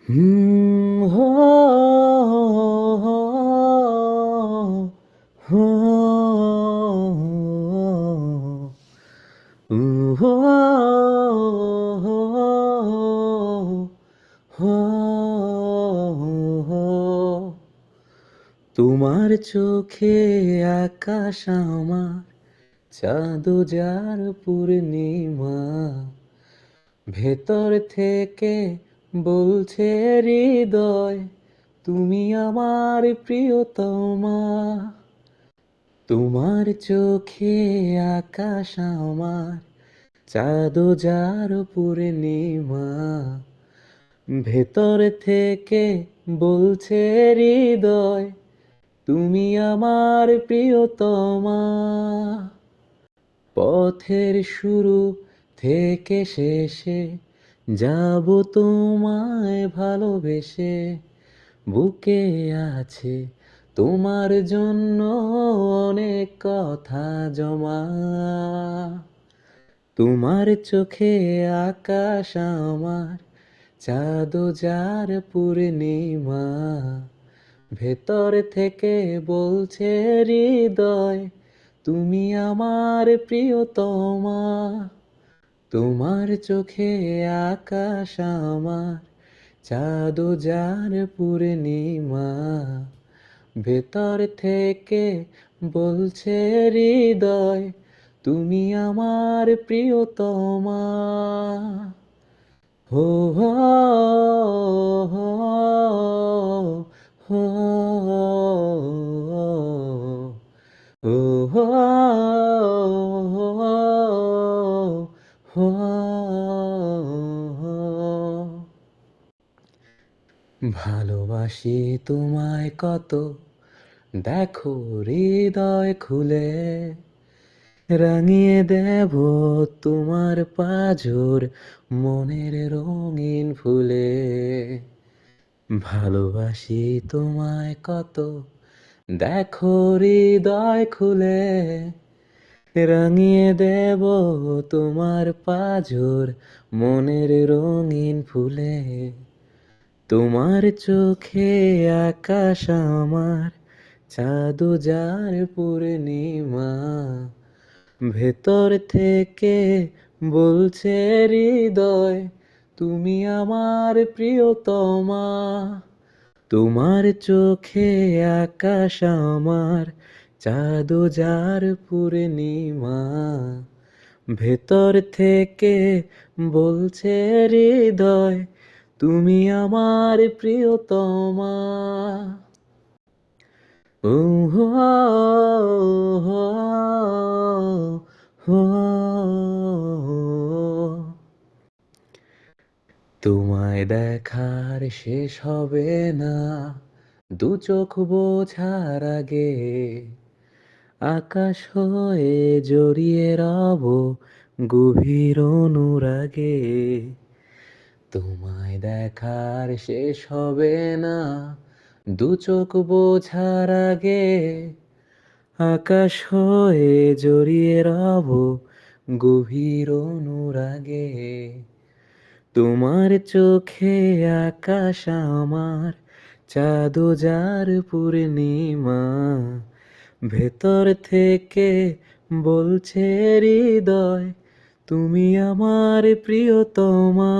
হো হো হো তোমার চোখে আকাশ আমার চাঁদ যার পূর্ণিমা, ভেতর থেকে বলছে হৃদয় তুমি আমার প্রিয়তমা। তোমার চোখে আকাশ আমার চাঁদ যার পূর্ণিমা, ভেতর থেকে বলছে হৃদয় তুমি আমার প্রিয়তমা। পথের শুরু থেকে শেষে যাব তোমায় ভালোবেসে, বুকে আছে তোমার জন্য অনেক কথা জমা। তোমার চোখে আকাশ আমার চাঁদ যার পূর্ণিমা, ভেতর থেকে বলছে হৃদয় তুমি আমার প্রিয়তমা। তোমার চোখে আকাশ আমার চাঁদ যার পূর্ণিমা, ভেতর থেকে বলছে হৃদয় তুমি আমার প্রিয়তমা। হো হো হো হো হো হো হো। ভালোবাসি তোমায় কত, দেখো হৃদয় খুলে রাঙিয়ে দেব তোমার পাঁজর মনের রঙিন ফুলে। ভালোবাসি তোমায় কত, দেখো হৃদয় খুলে রাঙিয়ে দেব তোমার পাঁজর মনের রঙিন ফুলে। তোমার চোখে আকাশ আমার চাঁদ যার পূর্ণিমা, ভেতর থেকে বলছে হৃদয় তুমি আমার প্রিয়তমা। তোমার চোখে আকাশ আমার চাঁদ যার পূর্ণিমা, ভেতর থেকে বলছে হৃদয় তুমি আমার প্রিয়তমা। ও হো হো হো। তোমায় দেখার শেষ হবে না দু চোখ বোঝার আগে, আকাশ হয়ে জড়িয়ে রব গভীর অনুরাগে। তোমায় দেখার শেষ হবে না দু চোখ বোঝার আগে, আকাশ হয়ে জড়িয়ে রব গভীর অনুরাগে। তোমার চোখে আকাশ আমার চাঁদ যার পূর্ণিমা, ভেতর থেকে বলছে হৃদয় তুমি আমার প্রিয়তমা।